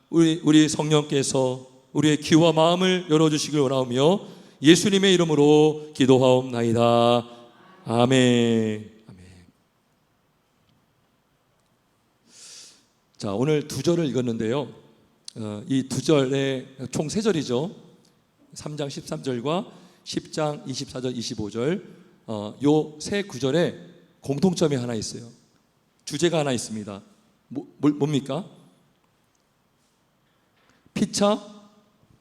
우리 성령께서 우리의 귀와 마음을 열어주시길 원하오며 예수님의 이름으로 기도하옵나이다. 아멘. 자, 오늘 두 절을 읽었는데요. 이 두 절에 총 세 절이죠. 3장 13절과 10장 24절 25절 요 세 구절에 공통점이 하나 있어요. 주제가 하나 있습니다. 뭡니까? 피차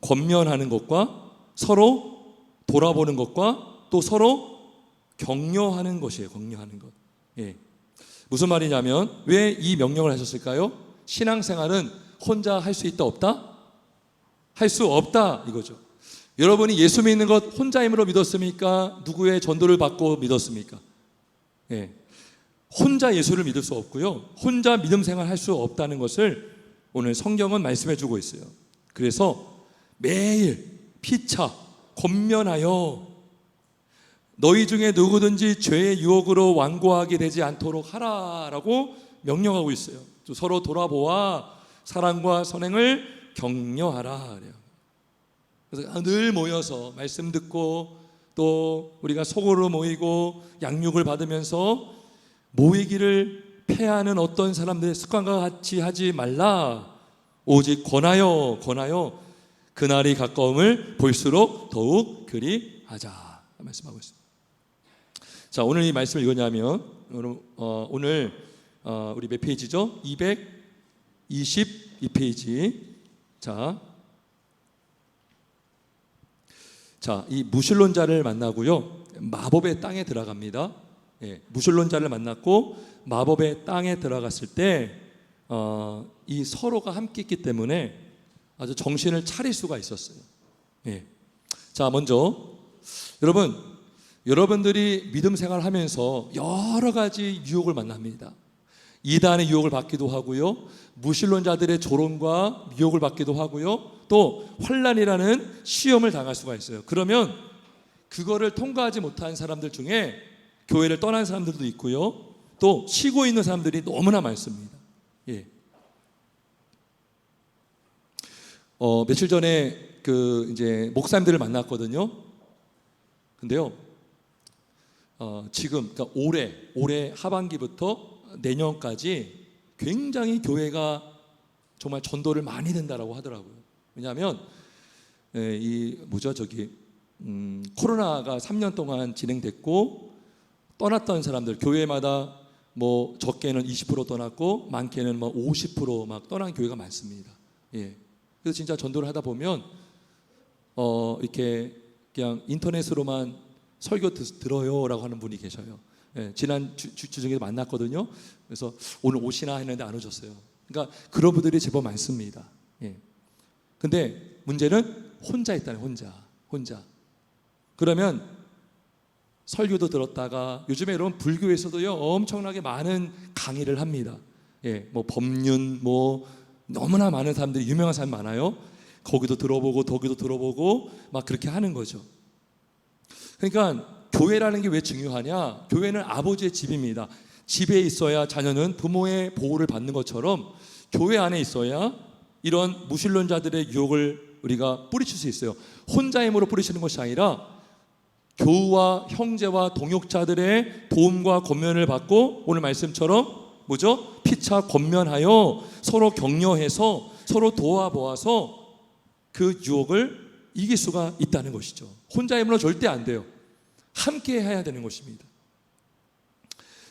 권면하는 것과 서로 돌아보는 것과 또 서로 격려하는 것이에요. 격려하는 것. 예. 무슨 말이냐면 왜 이 명령을 하셨을까요? 신앙생활은 혼자 할 수 있다 없다? 할 수 없다 이거죠. 여러분이 예수 믿는 것 혼자 힘으로 믿었습니까? 누구의 전도를 받고 믿었습니까? 예. 혼자 예수를 믿을 수 없고요. 혼자 믿음 생활 할 수 없다는 것을 오늘 성경은 말씀해 주고 있어요. 그래서 매일 피차 권면하여 너희 중에 누구든지 죄의 유혹으로 완고하게 되지 않도록 하라라고 명령하고 있어요. 또 서로 돌아보아 사랑과 선행을 격려하라. 그래서 늘 모여서 말씀 듣고 또 우리가 속으로 모이고 양육을 받으면서 모이기를 패하는 어떤 사람들의 습관과 같이 하지 말라. 오직 권하여 그날이 가까움을 볼수록 더욱 그리 하자 말씀하고 있습니다. 자, 오늘 이 말씀을 읽었냐면 오늘 우리 몇 페이지죠? 222페이지. 자, 이 무신론자를 만나고요. 마법의 땅에 들어갑니다. 예, 무신론자를 만났고 마법의 땅에 들어갔을 때 이 서로가 함께 있기 때문에 아주 정신을 차릴 수가 있었어요. 예. 자, 먼저 여러분들이 믿음 생활하면서 여러 가지 유혹을 만납니다. 이단의 유혹을 받기도 하고요, 무신론자들의 조롱과 미혹을 받기도 하고요, 또 환난이라는 시험을 당할 수가 있어요. 그러면 그거를 통과하지 못한 사람들 중에 교회를 떠난 사람들도 있고요, 또 쉬고 있는 사람들이 너무나 많습니다. 예. 며칠 전에 이제 목사님들을 만났거든요. 근데요, 지금 그러니까 올해 하반기부터 내년까지 굉장히 교회가 정말 전도를 많이 된다라고 하더라고요. 왜냐하면 코로나가 3년 동안 진행됐고 떠났던 사람들 교회마다 뭐 적게는 20% 떠났고 많게는 뭐 50% 막 떠난 교회가 많습니다. 예. 그래서 진짜 전도를 하다 보면 이렇게 그냥 인터넷으로만 설교 들어요라고 하는 분이 계셔요. 예, 지난 주중에 만났거든요. 그래서 오늘 오시나 했는데 안 오셨어요. 그러니까 그런 분들이 제법 많습니다. 예. 근데 문제는 혼자 있다는 혼자. 그러면 설교도 들었다가 요즘에 여러분 불교에서도요 엄청나게 많은 강의를 합니다. 예, 뭐 법륜 너무나 많은 사람들이 유명한 사람 많아요. 거기도 들어보고 저기도 들어보고 막 그렇게 하는 거죠. 그러니까 교회라는 게 왜 중요하냐? 교회는 아버지의 집입니다. 집에 있어야 자녀는 부모의 보호를 받는 것처럼 교회 안에 있어야 이런 무신론자들의 유혹을 우리가 뿌리칠 수 있어요. 혼자 힘으로 뿌리치는 것이 아니라 교우와 형제와 동역자들의 도움과 권면을 받고 오늘 말씀처럼 뭐죠? 피차 권면하여 서로 격려해서 서로 도와보아서 그 유혹을 이길 수가 있다는 것이죠. 혼자 힘으로 절대 안 돼요. 함께 해야 되는 것입니다.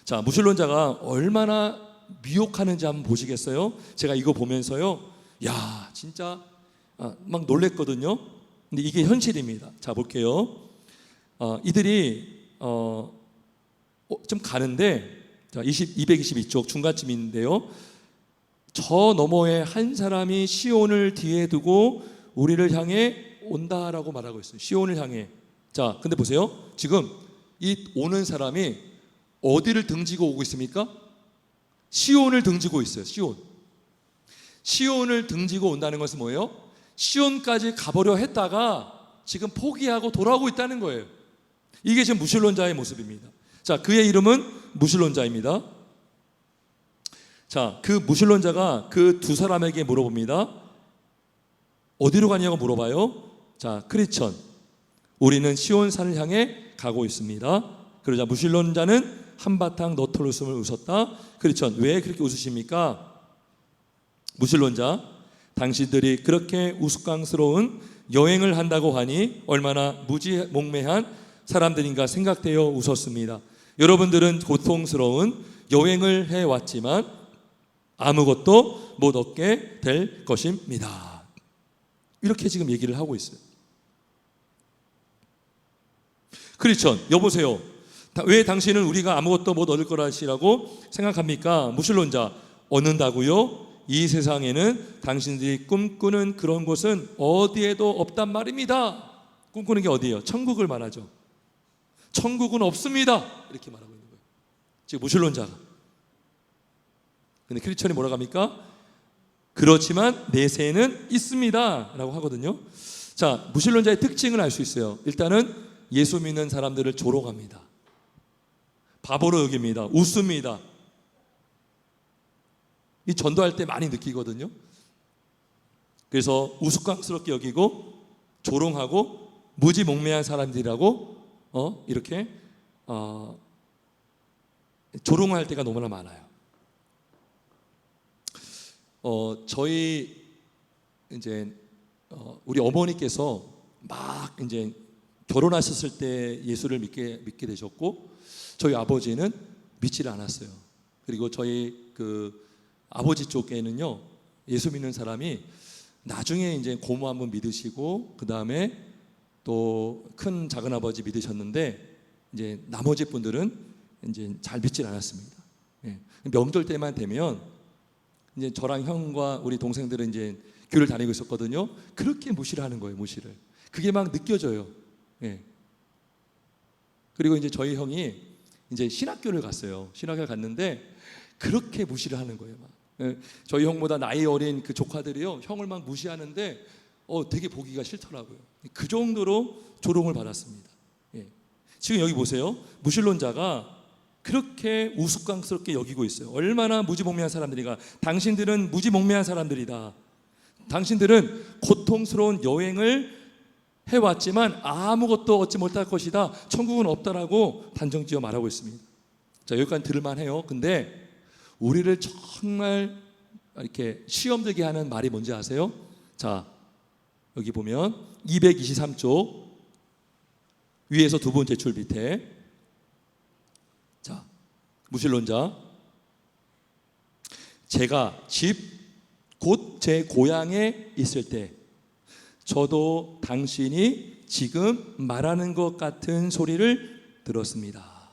자, 무신론자가 얼마나 미혹하는지 한번 보시겠어요? 제가 이거 보면서요, 야, 진짜 막 놀랬거든요. 근데 이게 현실입니다. 자, 볼게요. 이들이 좀 가는데, 자, 222쪽 중간쯤인데요. 저 너머에 한 사람이 시온을 뒤에 두고 우리를 향해 온다라고 말하고 있어요. 시온을 향해. 자, 근데 보세요. 지금 이 오는 사람이 어디를 등지고 오고 있습니까? 시온을 등지고 있어요. 시온을 등지고 온다는 것은 뭐예요? 시온까지 가보려 했다가 지금 포기하고 돌아오고 있다는 거예요. 이게 지금 무신론자의 모습입니다. 자, 그의 이름은 무신론자입니다. 자, 그 무신론자가 그 두 사람에게 물어봅니다. 어디로 가냐고 물어봐요. 자, 크리스천, 우리는 시온산을 향해 가고 있습니다. 그러자 무신론자는 한바탕 너털 웃음을 웃었다. 크리스천, 왜 그렇게 웃으십니까? 무신론자, 당신들이 그렇게 우스꽝스러운 여행을 한다고 하니 얼마나 무지몽매한 사람들인가 생각되어 웃었습니다. 여러분들은 고통스러운 여행을 해왔지만 아무것도 못 얻게 될 것입니다. 이렇게 지금 얘기를 하고 있어요. 크리스천, 여보세요. 왜 당신은 우리가 아무것도 못 얻을 거라시라고 생각합니까? 무신론자, 얻는다고요? 이 세상에는 당신들이 꿈꾸는 그런 곳은 어디에도 없단 말입니다. 꿈꾸는 게 어디예요? 천국을 말하죠. 천국은 없습니다. 이렇게 말하고 있는 거예요. 지금 무신론자가. 근데 크리스천이 뭐라고 합니까? 그렇지만 내세에는 있습니다 라고 하거든요. 자, 무신론자의 특징을 알 수 있어요. 일단은 예수 믿는 사람들을 조롱합니다. 바보로 여깁니다. 웃습니다. 이 전도할 때 많이 느끼거든요. 그래서 우스꽝스럽게 여기고 조롱하고 무지몽매한 사람들이라고 이렇게 조롱할 때가 너무나 많아요. 저희 이제 우리 어머니께서 막 이제 결혼하셨을 때 예수를 믿게 되셨고, 저희 아버지는 믿지를 않았어요. 그리고 저희 그 아버지 쪽에는요, 예수 믿는 사람이 나중에 이제 고모 한 분 믿으시고, 그 다음에 또 큰 작은 아버지 믿으셨는데, 이제 나머지 분들은 이제 잘 믿질 않았습니다. 예. 명절 때만 되면 이제 저랑 형과 우리 동생들은 이제 교회를 다니고 있었거든요. 그렇게 무시를 하는 거예요, 무시를. 그게 막 느껴져요. 예. 그리고 이제 저희 형이 이제 신학교를 갔어요. 신학교를 갔는데 그렇게 무시를 하는 거예요. 막. 예. 저희 형보다 나이 어린 그 조카들이요, 형을 막 무시하는데 되게 보기가 싫더라고요. 그 정도로 조롱을 받았습니다. 예. 지금 여기 보세요. 무신론자가 그렇게 우스꽝스럽게 여기고 있어요. 얼마나 무지몽매한 사람들이가. 당신들은 무지몽매한 사람들이다. 당신들은 고통스러운 여행을 해왔지만 아무것도 얻지 못할 것이다. 천국은 없다라고 단정지어 말하고 있습니다. 자, 여기까지 들을만해요. 근데 우리를 정말 이렇게 시험 들게 하는 말이 뭔지 아세요? 자, 여기 보면 223쪽 위에서 두 번째 줄 밑에, 자, 무신론자, 제가 집 곧 제 고향에 있을 때 저도 당신이 지금 말하는 것 같은 소리를 들었습니다.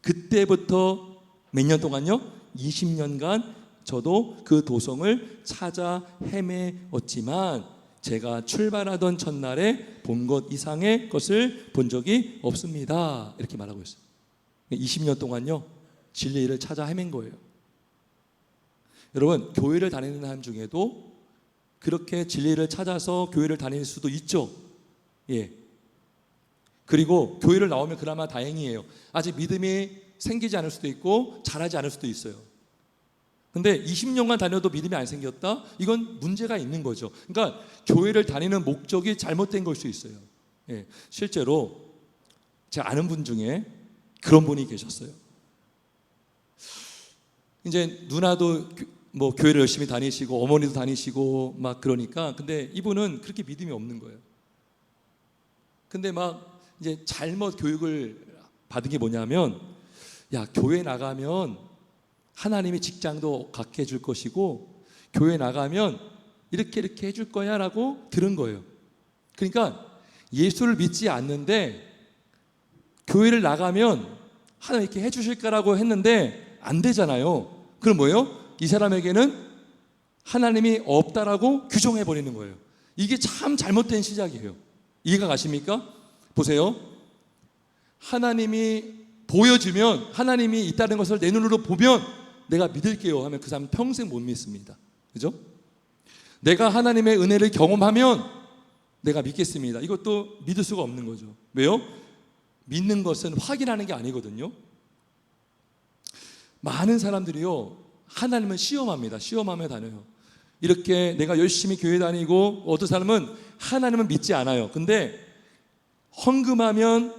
그때부터 몇 년 동안요? 20년간 저도 그 도성을 찾아 헤매었지만 제가 출발하던 첫날에 본 것 이상의 것을 본 적이 없습니다. 이렇게 말하고 있어요. 20년 동안요, 진리를 찾아 헤맨 거예요. 여러분, 교회를 다니는 사람 중에도 그렇게 진리를 찾아서 교회를 다닐 수도 있죠. 예. 그리고 교회를 나오면 그나마 다행이에요. 아직 믿음이 생기지 않을 수도 있고 자라지 않을 수도 있어요. 근데 20년간 다녀도 믿음이 안 생겼다? 이건 문제가 있는 거죠. 그러니까 교회를 다니는 목적이 잘못된 걸 수 있어요. 예. 실제로 제가 아는 분 중에 그런 분이 계셨어요. 이제 누나도 뭐 교회를 열심히 다니시고 어머니도 다니시고 막 그러니까, 근데 이분은 그렇게 믿음이 없는 거예요. 근데 막 이제 잘못 교육을 받은 게 뭐냐면, 야, 교회 나가면 하나님이 직장도 갖게 해줄 것이고 교회 나가면 이렇게 해줄 거야 라고 들은 거예요. 그러니까 예수를 믿지 않는데 교회를 나가면 하나님 이렇게 해주실까라고 했는데 안 되잖아요. 그럼 뭐예요? 이 사람에게는 하나님이 없다라고 규정해 버리는 거예요. 이게 참 잘못된 시작이에요. 이해가 가십니까? 보세요. 하나님이 보여주면, 하나님이 있다는 것을 내 눈으로 보면 내가 믿을게요 하면 그 사람은 평생 못 믿습니다. 그죠? 내가 하나님의 은혜를 경험하면 내가 믿겠습니다. 이것도 믿을 수가 없는 거죠. 왜요? 믿는 것은 확인하는 게 아니거든요. 많은 사람들이요, 하나님은 시험합니다. 시험하며 다녀요. 이렇게 내가 열심히 교회 다니고 어떤 사람은 하나님은 믿지 않아요. 근데 헌금하면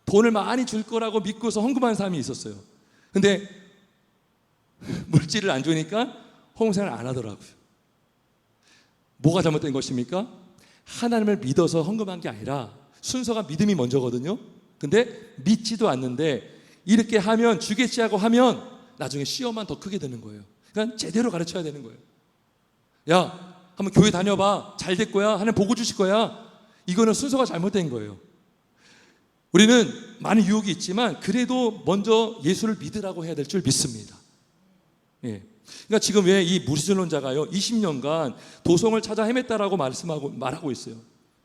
돈을 많이 줄 거라고 믿고서 헌금하는 사람이 있었어요. 근데 물질을 안 주니까 헌금생활을 안 하더라고요. 뭐가 잘못된 것입니까? 하나님을 믿어서 헌금한 게 아니라 순서가 믿음이 먼저거든요. 근데 믿지도 않는데 이렇게 하면 주겠지 하고 하면 나중에 시험만 더 크게 되는 거예요. 그러니까 제대로 가르쳐야 되는 거예요. 야, 한번 교회 다녀봐. 잘 될 거야. 하나님 복을 주실 거야. 이거는 순서가 잘못된 거예요. 우리는 많은 유혹이 있지만 그래도 먼저 예수를 믿으라고 해야 될 줄 믿습니다. 예. 그러니까 지금 왜 이 무신론자가요 20년간 도성을 찾아 헤맸다라고 말하고 있어요.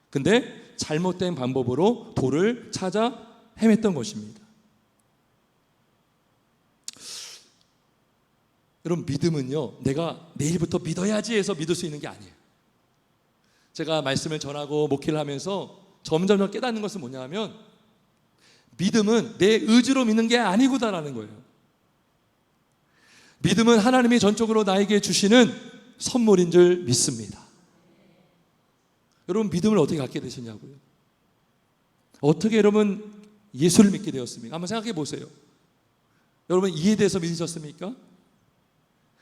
근데 잘못된 방법으로 도를 찾아 헤맸던 것입니다. 여러분, 믿음은요 내가 내일부터 믿어야지 해서 믿을 수 있는 게 아니에요. 제가 말씀을 전하고 목회를 하면서 점점 깨닫는 것은 뭐냐 하면 믿음은 내 의지로 믿는 게 아니구나라는 거예요. 믿음은 하나님이 전적으로 나에게 주시는 선물인 줄 믿습니다. 여러분, 믿음을 어떻게 갖게 되셨냐고요? 어떻게 여러분 예수를 믿게 되었습니까? 한번 생각해 보세요. 여러분, 이에 대해서 믿으셨습니까?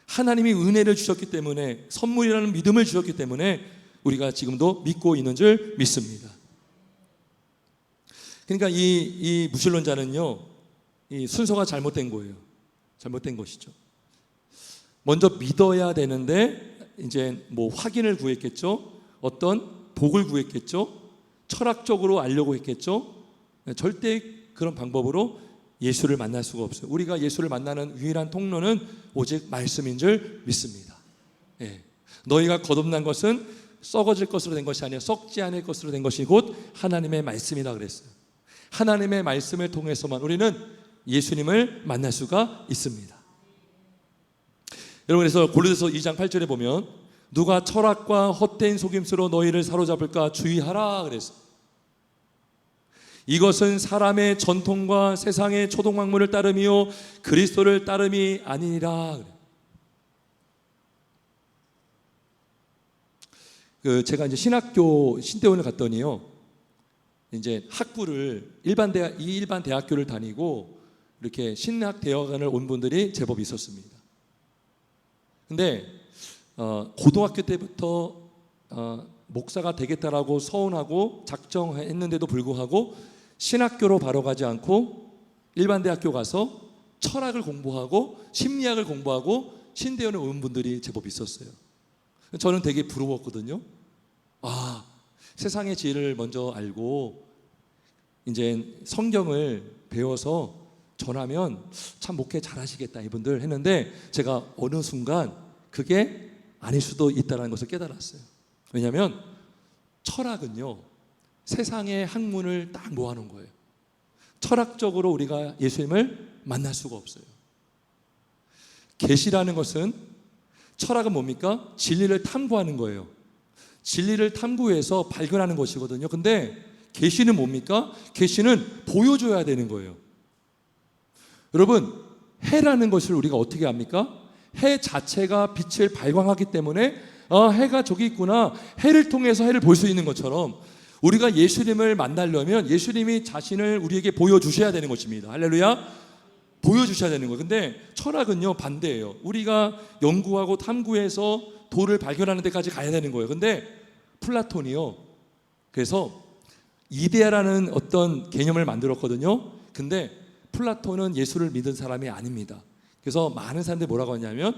하나님이 은혜를 주셨기 때문에, 선물이라는 믿음을 주셨기 때문에 우리가 지금도 믿고 있는 줄 믿습니다. 그러니까 이 무신론자는요 이 순서가 잘못된 거예요. 잘못된 것이죠. 먼저 믿어야 되는데 이제 뭐 확인을 구했겠죠. 어떤 복을 구했겠죠. 철학적으로 알려고 했겠죠. 절대 그런 방법으로 예수를 만날 수가 없어요. 우리가 예수를 만나는 유일한 통로는 오직 말씀인 줄 믿습니다. 예. 너희가 거듭난 것은 썩어질 것으로 된 것이 아니라 썩지 않을 것으로 된 것이 곧 하나님의 말씀이라 그랬어요. 하나님의 말씀을 통해서만 우리는 예수님을 만날 수가 있습니다. 여러분, 그래서 골로새서 2장 8절에 보면 누가 철학과 헛된 속임수로 너희를 사로잡을까 주의하라 그랬어요. 이것은 사람의 전통과 세상의 초동학문을 따름이요 그리스도를 따름이 아니니라. 제가 이제 신대원을 갔더니요, 이제 학부를 일반 대학교를 다니고 이렇게 신학 대학원을 온 분들이 제법 있었습니다. 근데 고등학교 때부터 목사가 되겠다라고 서운하고 작정했는데도 불구하고 신학교로 바로 가지 않고 일반 대학교 가서 철학을 공부하고 심리학을 공부하고 신대원에 온 분들이 제법 있었어요. 저는 되게 부러웠거든요. 아, 세상의 지혜를 먼저 알고 이제 성경을 배워서 전하면 참 목회 잘하시겠다 이분들 했는데, 제가 어느 순간 그게 아닐 수도 있다는 것을 깨달았어요. 왜냐하면 철학은요 세상의 학문을 딱 모아놓은 거예요. 철학적으로 우리가 예수님을 만날 수가 없어요. 계시라는 것은, 철학은 뭡니까? 진리를 탐구하는 거예요. 진리를 탐구해서 발견하는 것이거든요. 근데 계시는 뭡니까? 계시는 보여줘야 되는 거예요. 여러분, 해라는 것을 우리가 어떻게 합니까? 해 자체가 빛을 발광하기 때문에 해가 저기 있구나, 해를 통해서 해를 볼 수 있는 것처럼 우리가 예수님을 만나려면 예수님이 자신을 우리에게 보여주셔야 되는 것입니다. 할렐루야. 보여주셔야 되는 거예요. 근데 철학은요 반대예요. 우리가 연구하고 탐구해서 도를 발견하는 데까지 가야 되는 거예요. 근데 플라톤이요, 그래서 이데아라는 어떤 개념을 만들었거든요. 근데 플라톤은 예수를 믿은 사람이 아닙니다. 그래서 많은 사람들이 뭐라고 하냐면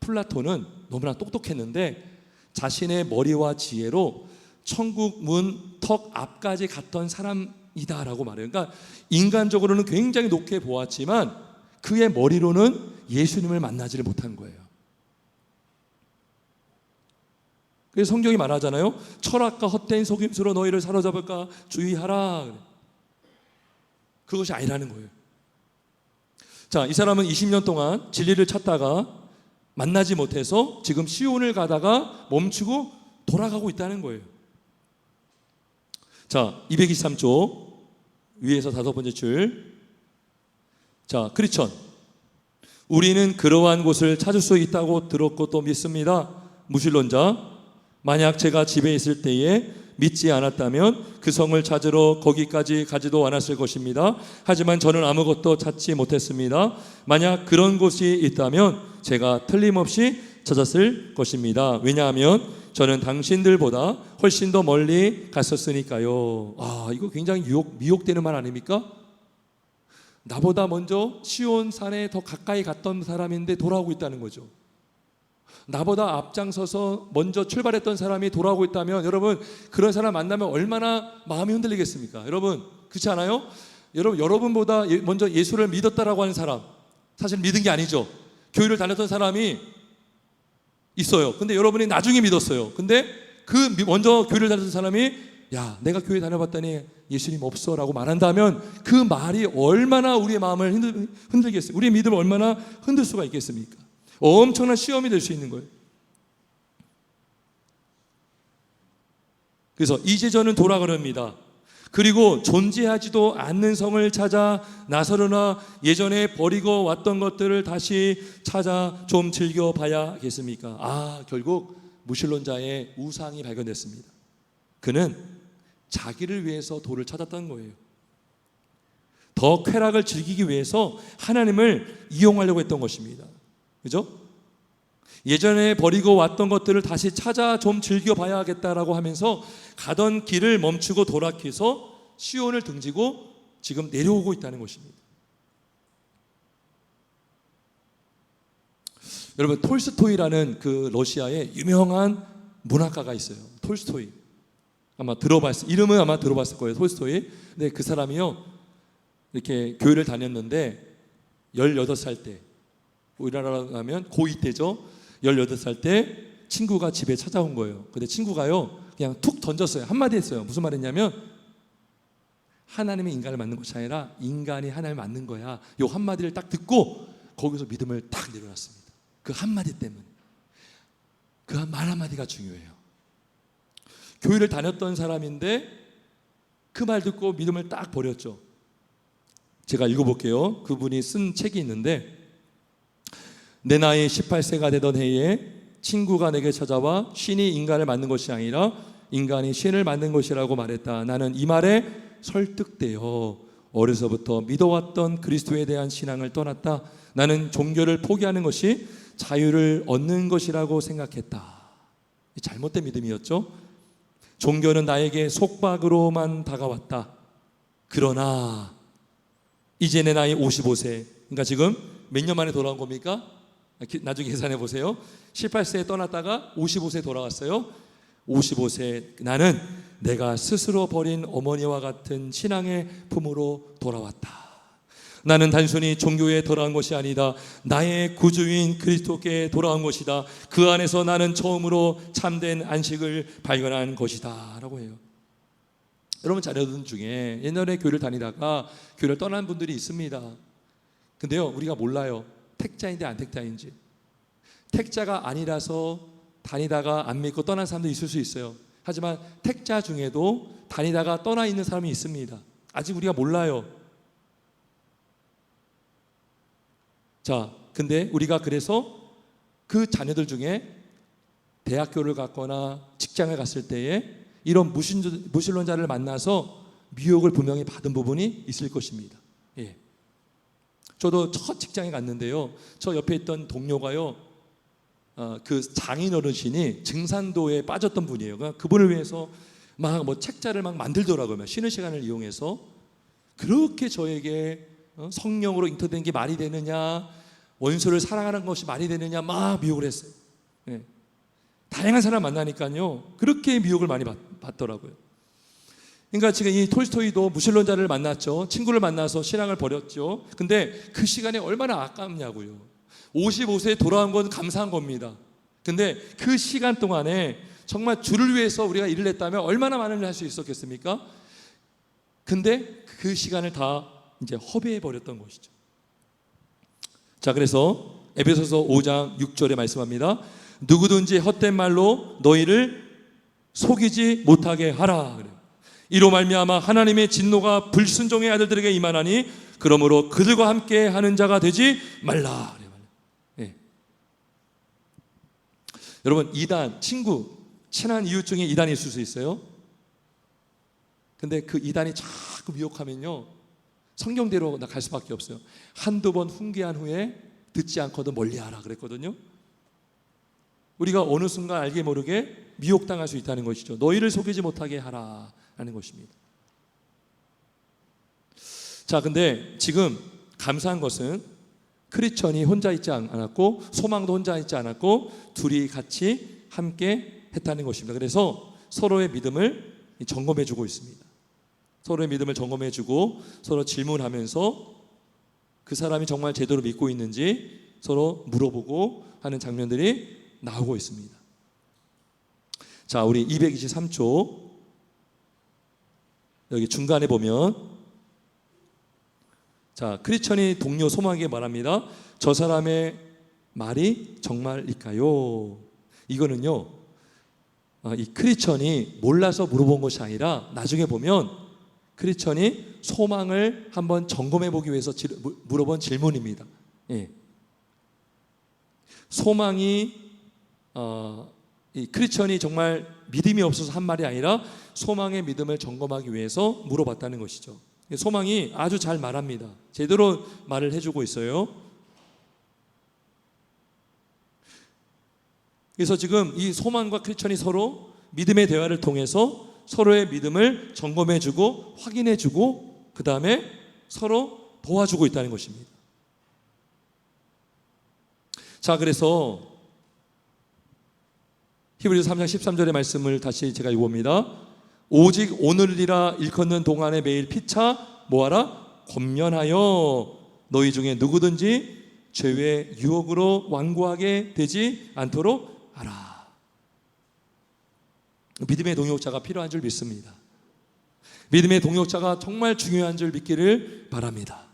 플라톤은 너무나 똑똑했는데 자신의 머리와 지혜로 천국 문 턱 앞까지 갔던 사람이다라고 말해요. 그러니까 인간적으로는 굉장히 높게 보았지만 그의 머리로는 예수님을 만나지를 못한 거예요. 그래서 성경이 말하잖아요. 철학과 헛된 속임수로 너희를 사로잡을까 주의하라. 그것이 아니라는 거예요. 자, 이 사람은 20년 동안 진리를 찾다가 만나지 못해서 지금 시온을 가다가 멈추고 돌아가고 있다는 거예요. 자, 223쪽 위에서 5번째 줄. 자, 크리스천, 우리는 그러한 곳을 찾을 수 있다고 들었고 또 믿습니다. 무신론자, 만약 제가 집에 있을 때에 믿지 않았다면 그 성을 찾으러 거기까지 가지도 않았을 것입니다. 하지만 저는 아무것도 찾지 못했습니다. 만약 그런 곳이 있다면 제가 틀림없이 찾았을 것입니다. 왜냐하면 저는 당신들보다 훨씬 더 멀리 갔었으니까요. 이거 굉장히 미혹되는 말 아닙니까? 나보다 먼저 시온산에 더 가까이 갔던 사람인데 돌아오고 있다는 거죠. 나보다 앞장서서 먼저 출발했던 사람이 돌아오고 있다면 여러분, 그런 사람 만나면 얼마나 마음이 흔들리겠습니까? 여러분, 그렇지 않아요? 여러분보다 먼저 예수를 믿었다라고 하는 사람, 사실 믿은 게 아니죠. 교회를 다녔던 사람이 있어요. 근데 여러분이 나중에 믿었어요. 근데 그 먼저 교회를 다녔던 사람이 야, 내가 교회 다녀봤더니 예수님 없어 라고 말한다면 그 말이 얼마나 우리의 마음을 흔들겠어요. 우리의 믿음을 얼마나 흔들 수가 있겠습니까? 엄청난 시험이 될 수 있는 거예요. 그래서 이제 저는 돌아가렵니다. 그리고 존재하지도 않는 성을 찾아 나서려나 예전에 버리고 왔던 것들을 다시 찾아 좀 즐겨봐야겠습니까? 결국 무신론자의 우상이 발견됐습니다. 그는 자기를 위해서 도를 찾았던 거예요. 더 쾌락을 즐기기 위해서 하나님을 이용하려고 했던 것입니다. 그죠? 예전에 버리고 왔던 것들을 다시 찾아 좀 즐겨봐야겠다라고 하면서 가던 길을 멈추고 돌아켜서 시온을 등지고 지금 내려오고 있다는 것입니다. 여러분, 톨스토이라는 그 러시아의 유명한 문학가가 있어요. 톨스토이. 이름은 아마 들어봤을 거예요. 톨스토이. 근데 그 사람이요, 이렇게 교회를 다녔는데 18살 때, 우리나라로 하면 고2 때죠. 18살 때 친구가 집에 찾아온 거예요. 근데 친구가요, 그냥 툭 던졌어요. 한마디 했어요. 무슨 말 했냐면, 하나님이 인간을 만든 것이 아니라 인간이 하나님을 만든 거야. 요 한마디를 딱 듣고 거기서 믿음을 딱 내려놨습니다. 그 한마디 때문에. 그 말 한마디가 중요해요. 교회를 다녔던 사람인데 그 말 듣고 믿음을 딱 버렸죠. 제가 읽어볼게요. 그분이 쓴 책이 있는데, 내 나이 18세가 되던 해에 친구가 내게 찾아와 신이 인간을 만든 것이 아니라 인간이 신을 만든 것이라고 말했다. 나는 이 말에 설득되어 어려서부터 믿어왔던 그리스도에 대한 신앙을 떠났다. 나는 종교를 포기하는 것이 자유를 얻는 것이라고 생각했다. 잘못된 믿음이었죠. 종교는 나에게 속박으로만 다가왔다. 그러나 이제 내 나이 55세, 그러니까 지금 몇 년 만에 돌아온 겁니까? 나중에 계산해 보세요. 18세에 떠났다가 55세에 돌아왔어요. 55세, 나는 내가 스스로 버린 어머니와 같은 신앙의 품으로 돌아왔다. 나는 단순히 종교에 돌아온 것이 아니다. 나의 구주인 그리스도께 돌아온 것이다. 그 안에서 나는 처음으로 참된 안식을 발견한 것이다 라고 해요. 여러분, 자녀들 중에 옛날에 교회를 다니다가 교회를 떠난 분들이 있습니다. 근데요, 우리가 몰라요. 택자인지 안 택자인지. 택자가 아니라서 다니다가 안 믿고 떠난 사람도 있을 수 있어요. 하지만 택자 중에도 다니다가 떠나 있는 사람이 있습니다. 아직 우리가 몰라요. 자, 근데 우리가 그래서 그 자녀들 중에 대학교를 갔거나 직장을 갔을 때에 이런 무신론자를 만나서 미혹을 분명히 받은 부분이 있을 것입니다. 예. 저도 첫 직장에 갔는데요, 저 옆에 있던 동료가요, 그 장인 어르신이 증산도에 빠졌던 분이에요. 그분을 위해서 막 책자를 막 만들더라고요. 쉬는 시간을 이용해서. 그렇게 저에게 성령으로 잉태된 게 말이 되느냐, 원수를 사랑하는 것이 말이 되느냐 막 미혹을 했어요. 예. 다양한 사람 만나니까요, 그렇게 미혹을 많이 받더라고요. 그러니까 지금 이 톨스토이도 무신론자를 만났죠. 친구를 만나서 신앙을 버렸죠. 근데 그 시간이 얼마나 아깝냐고요. 55세에 돌아온 건 감사한 겁니다. 근데 그 시간 동안에 정말 주를 위해서 우리가 일을 했다면 얼마나 많은 일을 할 수 있었겠습니까? 근데 그 시간을 다 이제 허비해 버렸던 것이죠. 자, 그래서 에베소서 5장 6절에 말씀합니다. 누구든지 헛된 말로 너희를 속이지 못하게 하라. 이로 말미암아 하나님의 진노가 불순종의 아들들에게 임하나니 그러므로 그들과 함께 하는 자가 되지 말라. 여러분, 이단, 친구, 친한 이웃 중에 이단이 있을 수 있어요. 근데 그 이단이 자꾸 미혹하면요, 성경대로 나 갈 수밖에 없어요. 한두 번 훈계한 후에 듣지 않거든 멀리하라 그랬거든요. 우리가 어느 순간 알게 모르게 미혹당할 수 있다는 것이죠. 너희를 속이지 못하게 하라라는 것입니다. 자, 근데 지금 감사한 것은 크리스천이 혼자 있지 않았고 소망도 혼자 있지 않았고 둘이 같이 함께 했다는 것입니다. 그래서 서로의 믿음을 점검해 주고 있습니다. 서로의 믿음을 점검해 주고 서로 질문하면서 그 사람이 정말 제대로 믿고 있는지 서로 물어보고 하는 장면들이 나오고 있습니다. 자, 우리 223초 여기 중간에 보면, 자, 크리스천이 동료 소망에게 말합니다. 저 사람의 말이 정말일까요? 이거는요, 이 크리스천이 몰라서 물어본 것이 아니라 나중에 보면 크리스천이 소망을 한번 점검해 보기 위해서 물어본 질문입니다. 예. 소망이 이 크리스천이 정말 믿음이 없어서 한 말이 아니라 소망의 믿음을 점검하기 위해서 물어봤다는 것이죠. 소망이 아주 잘 말합니다. 제대로 말을 해주고 있어요. 그래서 지금 이 소망과 크리스천이 서로 믿음의 대화를 통해서 서로의 믿음을 점검해주고 확인해주고 그 다음에 서로 도와주고 있다는 것입니다. 자, 그래서 히브리서 3장 13절의 말씀을 다시 제가 읽어봅니다. 오직 오늘이라 일컫는 동안에 매일 피차 뭐하라? 권면하여 너희 중에 누구든지 죄의 유혹으로 완고하게 되지 않도록 하라. 믿음의 동역자가 필요한 줄 믿습니다. 믿음의 동역자가 정말 중요한 줄 믿기를 바랍니다.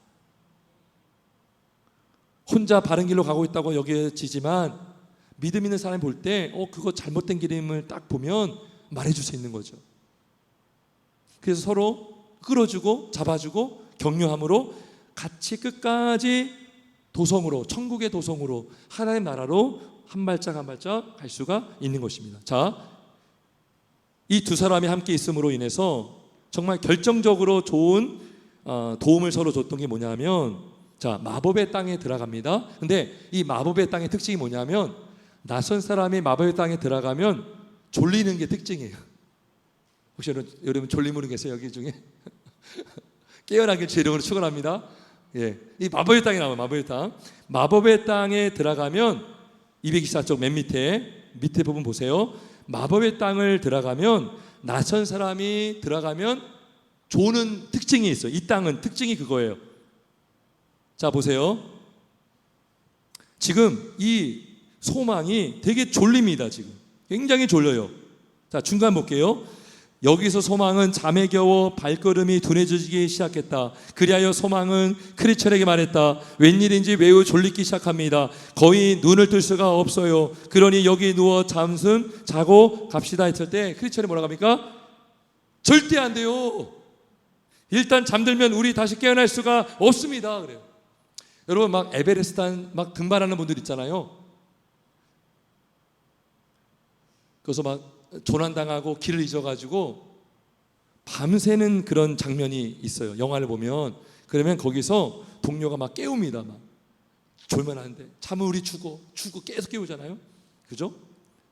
혼자 바른 길로 가고 있다고 여겨지지만 믿음 있는 사람이 볼 때 그거 잘못된 길임을 딱 보면 말해줄 수 있는 거죠. 그래서 서로 끌어주고 잡아주고 격려함으로 같이 끝까지 도성으로, 천국의 도성으로, 하나님 나라로 한 발짝 한 발짝 갈 수가 있는 것입니다. 자, 이 두 사람이 함께 있음으로 인해서 정말 결정적으로 좋은 도움을 서로 줬던 게 뭐냐면, 자, 마법의 땅에 들어갑니다. 근데 이 마법의 땅의 특징이 뭐냐면 낯선 사람이 마법의 땅에 들어가면 졸리는 게 특징이에요. 혹시 여러분 졸린 분 계세요? 여기 중에? 깨어나길 제 이름으로 축원합니다. 예, 이 마법의 땅에 나와요. 마법의 땅. 마법의 땅에 들어가면 224쪽 맨 밑에 부분 보세요. 마법의 땅을 들어가면 낯선 사람이 들어가면 조는 특징이 있어요. 이 땅은 특징이 그거예요. 자, 보세요. 지금 이 소망이 되게 졸립니다. 지금 굉장히 졸려요. 자, 중간 볼게요. 여기서 소망은 잠에 겨워 발걸음이 둔해지기 시작했다. 그리하여 소망은 크리스천에게 말했다. 웬일인지 매우 졸리기 시작합니다. 거의 눈을 뜰 수가 없어요. 그러니 여기 누워 자고 갑시다 했을 때 크리스천이 뭐라고 합니까? 절대 안 돼요. 일단 잠들면 우리 다시 깨어날 수가 없습니다. 그래요. 여러분, 막 에베레스트 막 등반하는 분들 있잖아요. 그래서 막 조난당하고 길을 잊어가지고 밤새는 그런 장면이 있어요. 영화를 보면. 그러면 거기서 동료가 막 깨웁니다. 막 졸만한데 잠을 우리 주고 계속 깨우잖아요. 그죠?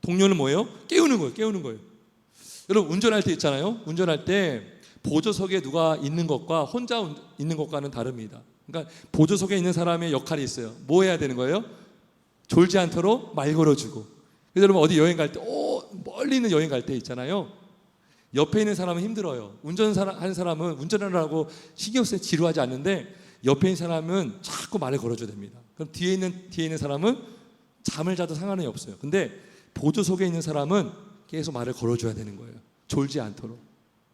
동료는 뭐예요? 깨우는 거예요. 여러분, 운전할 때 있잖아요. 운전할 때 보조석에 누가 있는 것과 혼자 있는 것과는 다릅니다. 그러니까 보조석에 있는 사람의 역할이 있어요. 뭐 해야 되는 거예요? 졸지 않도록 말 걸어주고. 그래서 여러분, 어디 여행 갈 때 멀리 있는 여행 갈 때 있잖아요. 옆에 있는 사람은 힘들어요. 운전하는 사람은 운전을 하고 신경 쓰여 지루하지 않는데 옆에 있는 사람은 자꾸 말을 걸어줘야 됩니다. 그럼 뒤에 있는 사람은 잠을 자도 상관이 없어요. 근데 보조석에 있는 사람은 계속 말을 걸어줘야 되는 거예요. 졸지 않도록.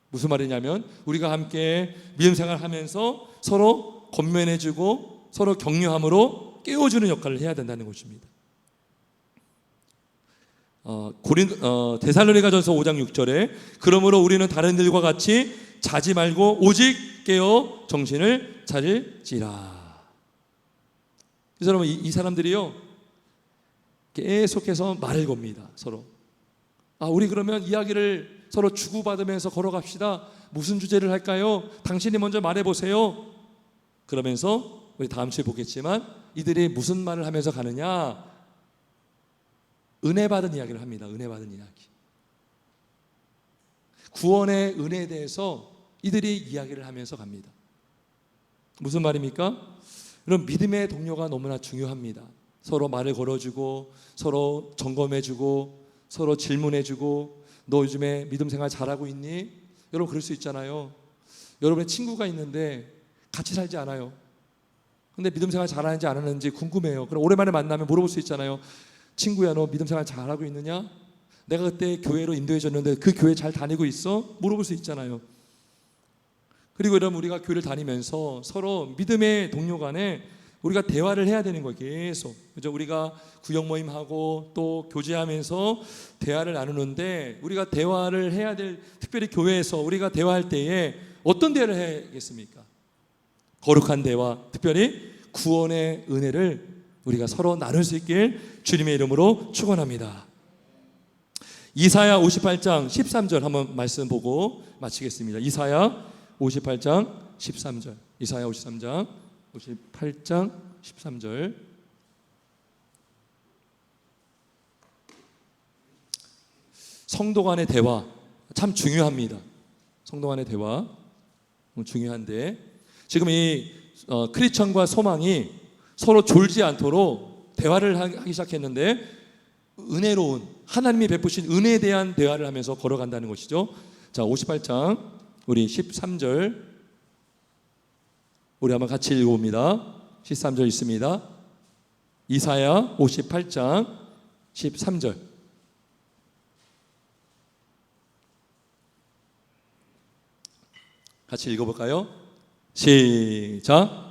무슨 말이냐면 우리가 함께 믿음 생활하면서 서로 권면해주고 서로 격려함으로 깨워주는 역할을 해야 된다는 것입니다. 데살로니가전서 5장 6절에 그러므로 우리는 다른 일과 같이 자지 말고 오직 깨어 정신을 차릴지라. 그래서 여러분, 이 사람들이요 계속해서 말을 겁니다. 서로. 우리 그러면 이야기를 서로 주고받으면서 걸어갑시다. 무슨 주제를 할까요? 당신이 먼저 말해보세요. 그러면서 우리 다음 주에 보겠지만 이들이 무슨 말을 하면서 가느냐? 은혜 받은 이야기를 합니다. 은혜 받은 이야기. 구원의 은혜에 대해서 이들이 이야기를 하면서 갑니다. 무슨 말입니까? 이런 믿음의 동료가 너무나 중요합니다. 서로 말을 걸어주고, 서로 점검해주고, 서로 질문해주고, 너 요즘에 믿음 생활 잘하고 있니? 여러분 그럴 수 있잖아요. 여러분의 친구가 있는데 같이 살지 않아요. 근데 믿음 생활 잘하는지 안 하는지 궁금해요. 그럼 오랜만에 만나면 물어볼 수 있잖아요. 친구야, 너 믿음 생활 잘하고 있느냐? 내가 그때 교회로 인도해 줬는데 그 교회 잘 다니고 있어? 물어볼 수 있잖아요. 그리고 여러분 우리가 교회를 다니면서 서로 믿음의 동료 간에 우리가 대화를 해야 되는 거예요. 계속. 그죠? 우리가 구역 모임하고 또 교제하면서 대화를 나누는데 우리가 대화를 해야 될, 특별히 교회에서 우리가 대화할 때에 어떤 대화를 해야겠습니까? 거룩한 대화, 특별히 구원의 은혜를 우리가 서로 나눌 수 있길 주님의 이름으로 축원합니다. 이사야 58장 13절 한번 말씀 보고 마치겠습니다. 이사야 58장 13절. 이사야 58장 13절. 성도 간의 대화 참 중요합니다. 성도 간의 대화 중요한데 지금 이 크리스천과 소망이 서로 졸지 않도록 대화를 하기 시작했는데 은혜로운 하나님이 베푸신 은혜에 대한 대화를 하면서 걸어간다는 것이죠. 자, 58장 우리 13절 우리 한번 같이 읽어봅니다. 13절 있습니다. 이사야 58장 13절 같이 읽어볼까요? 시작.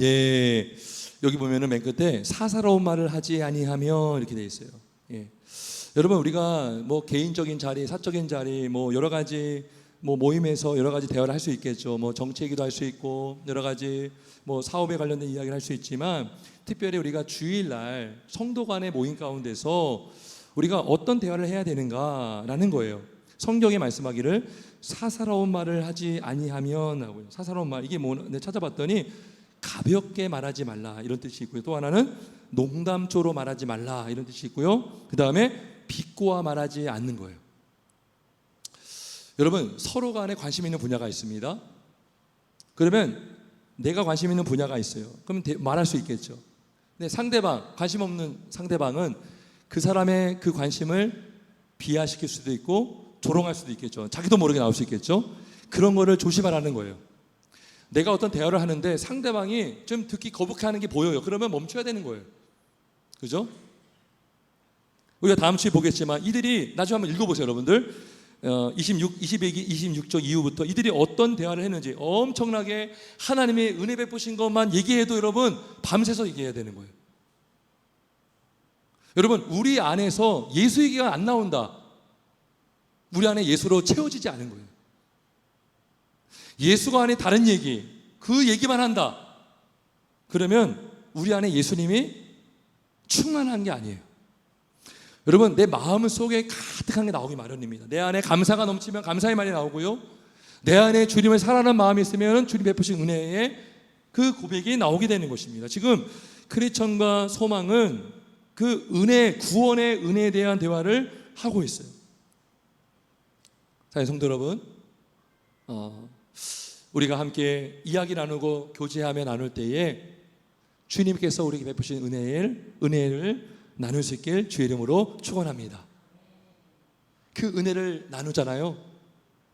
예, 여기 보면은 맨 끝에 사사로운 말을 하지 아니하며 이렇게 돼 있어요. 예. 여러분 우리가 뭐 개인적인 자리, 사적인 자리, 뭐 여러 가지 뭐 모임에서 여러 가지 대화를 할 수 있겠죠. 뭐 정치 얘기도 할 수 있고 여러 가지 뭐 사업에 관련된 이야기를 할 수 있지만 특별히 우리가 주일날 성도 간의 모임 가운데서 우리가 어떤 대화를 해야 되는가라는 거예요. 성경에 말씀하기를 사사로운 말을 하지 아니하면 하고요. 사사로운 말 이게 뭐 찾아봤더니 가볍게 말하지 말라 이런 뜻이 있고요. 또 하나는 농담조로 말하지 말라 이런 뜻이 있고요. 그 다음에 비꼬아 말하지 않는 거예요. 여러분 서로 간에 관심 있는 분야가 있습니다. 그러면 내가 관심 있는 분야가 있어요. 그러면 말할 수 있겠죠. 근데 상대방, 관심 없는 상대방은 그 사람의 그 관심을 비하시킬 수도 있고 조롱할 수도 있겠죠. 자기도 모르게 나올 수 있겠죠. 그런 거를 조심하라는 거예요. 내가 어떤 대화를 하는데 상대방이 좀 듣기 거북해하는 게 보여요. 그러면 멈춰야 되는 거예요. 그죠? 우리가 다음 주에 보겠지만 이들이 나중에 한번 읽어보세요, 여러분들. 26절 이후부터 이들이 어떤 대화를 했는지 엄청나게 하나님의 은혜 베푸신 것만 얘기해도 여러분 밤새서 얘기해야 되는 거예요. 여러분 우리 안에서 예수 얘기가 안 나온다. 우리 안에 예수로 채워지지 않은 거예요. 예수가 아닌 다른 얘기, 그 얘기만 한다. 그러면 우리 안에 예수님이 충만한 게 아니에요. 여러분 내 마음 속에 가득한 게 나오기 마련입니다. 내 안에 감사가 넘치면 감사의 말이 나오고요. 내 안에 주님을 사랑하는 마음이 있으면 주님 베푸신 은혜의 그 고백이 나오게 되는 것입니다. 지금 크리스천과 소망은 그 은혜, 구원의 은혜에 대한 대화를 하고 있어요. 사랑하는 성도 여러분, 우리가 함께 이야기 나누고 교제하며 나눌 때에 주님께서 우리에게 베푸신 은혜를 나눌 수 있길 주의 이름으로 축원합니다. 그 은혜를 나누잖아요.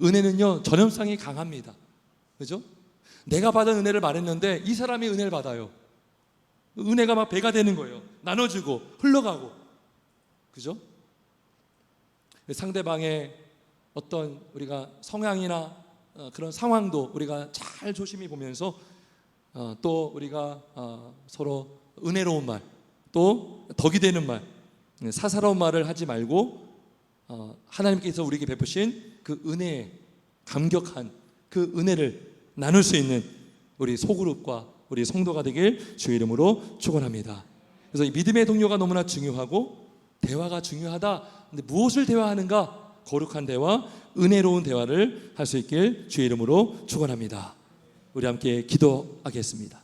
은혜는요 전염성이 강합니다. 그죠? 내가 받은 은혜를 말했는데 이 사람이 은혜를 받아요. 은혜가 막 배가 되는 거예요. 나눠주고 흘러가고. 그죠? 상대방의 어떤 우리가 성향이나 그런 상황도 우리가 잘 조심히 보면서 또 우리가 서로 은혜로운 말, 또 덕이 되는 말, 사사로운 말을 하지 말고 하나님께서 우리에게 베푸신 그 은혜에 감격한 그 은혜를 나눌 수 있는 우리 소그룹과 우리 성도가 되길 주의 이름으로 축원합니다. 그래서 이 믿음의 동료가 너무나 중요하고 대화가 중요하다. 근데 무엇을 대화하는가? 거룩한 대화, 은혜로운 대화를 할 수 있길 주의 이름으로 축원합니다. 우리 함께 기도하겠습니다.